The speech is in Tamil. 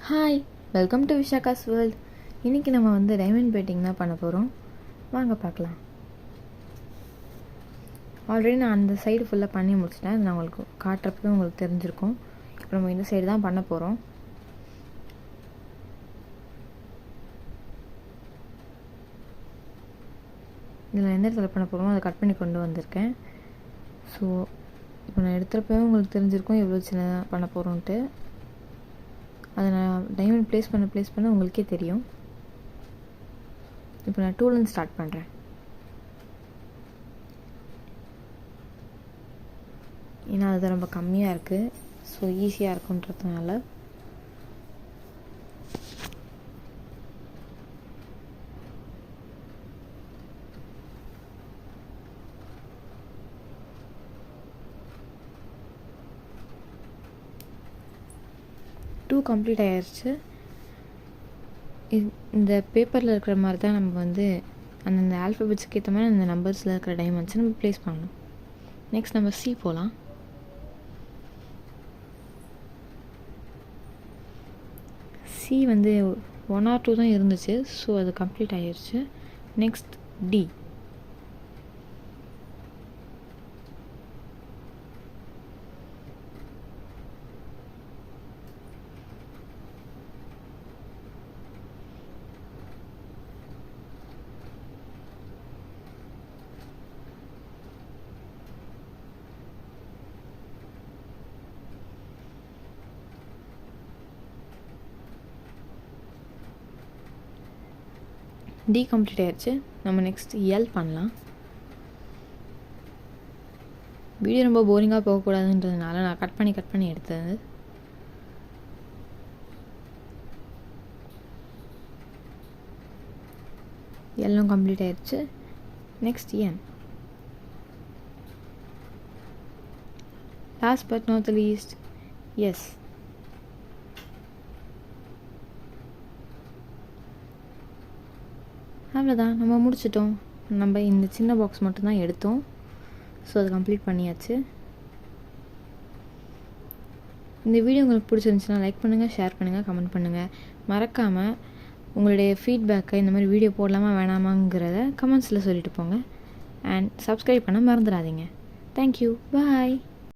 Hi, welcome to Vishaka's world. இன்றைக்கி நம்ம வந்து டைமண்ட் பெயிண்டிங் தான் பண்ண போகிறோம். வாங்க பார்க்கலாம். ஆல்ரெடி நான் அந்த சைடு ஃபுல்லாக பண்ணி முடிச்சிட்டேன். அது நான் உங்களுக்கு காட்டுறப்பவே உங்களுக்கு தெரிஞ்சிருக்கும். இப்போ நம்ம இந்த சைடு தான் பண்ண போகிறோம். இதில் எந்த இடத்துல பண்ண போகிறோமோ அதை கட் பண்ணி கொண்டு வந்திருக்கேன். ஸோ இப்போ நான் எடுத்துகிறப்பவே உங்களுக்கு தெரிஞ்சிருக்கும் எவ்வளோ சின்னதாக பண்ண போகிறோன்ட்டு. அதை நான் டைமண்ட் ப்ளேஸ் பண்ண உங்களுக்கே தெரியும். இப்போ நான் 2லேருந்து ஸ்டார்ட் பண்ணுறேன். ஏன்னா அது ரொம்ப கம்மியாக இருக்குது, ஸோ ஈஸியாக இருக்குன்றதுனால. கம்ப்ளீட் ஆயிடுச்சு. இந்த பேப்பரில் இருக்கிற மாதிரி தான் நம்ம வந்து அந்தந்த ஆல்ஃபபெட்ஸ்க்கு ஏற்ற மாதிரி அந்த நம்பர்ஸில் இருக்கிற டைமண்ட்ஸை நம்ம ப்ளேஸ் பண்ணணும். நெக்ஸ்ட் நம்ம சி போகலாம். சி வந்து 1 or 2 தான் இருந்துச்சு, ஸோ அது கம்ப்ளீட் ஆயிடுச்சு. Next D. டி கம்ப்ளீட் ஆயிடுச்சு. நம்ம நெக்ஸ்ட் எல் பண்ணலாம். வீடியோ ரொம்ப போரிங்காக போகக்கூடாதுன்றதுனால நான் கட் பண்ணி எடுத்தது. எல்லாம் கம்ப்ளீட் ஆயிடுச்சு. Next N. Last but not the least S. அவ்வளோதான், நம்ம முடிச்சிட்டோம். நம்ம இந்த சின்ன பாக்ஸ் மட்டும்தான் எடுத்தோம், ஸோ அதை கம்ப்ளீட் பண்ணியாச்சு. இந்த வீடியோ உங்களுக்கு பிடிச்சிருந்துச்சுன்னா லைக் பண்ணுங்கள், ஷேர் பண்ணுங்கள், கமெண்ட் பண்ணுங்கள். மறக்காமல் உங்களுடைய ஃபீட்பேக்கை இந்த மாதிரி வீடியோ போடலாமா வேணாமாங்கிறத கமெண்ட்ஸில் சொல்லிட்டு போங்க. அண்ட் சப்ஸ்கிரைப் பண்ண மறந்துடாதீங்க. தேங்க்யூ, பாய்.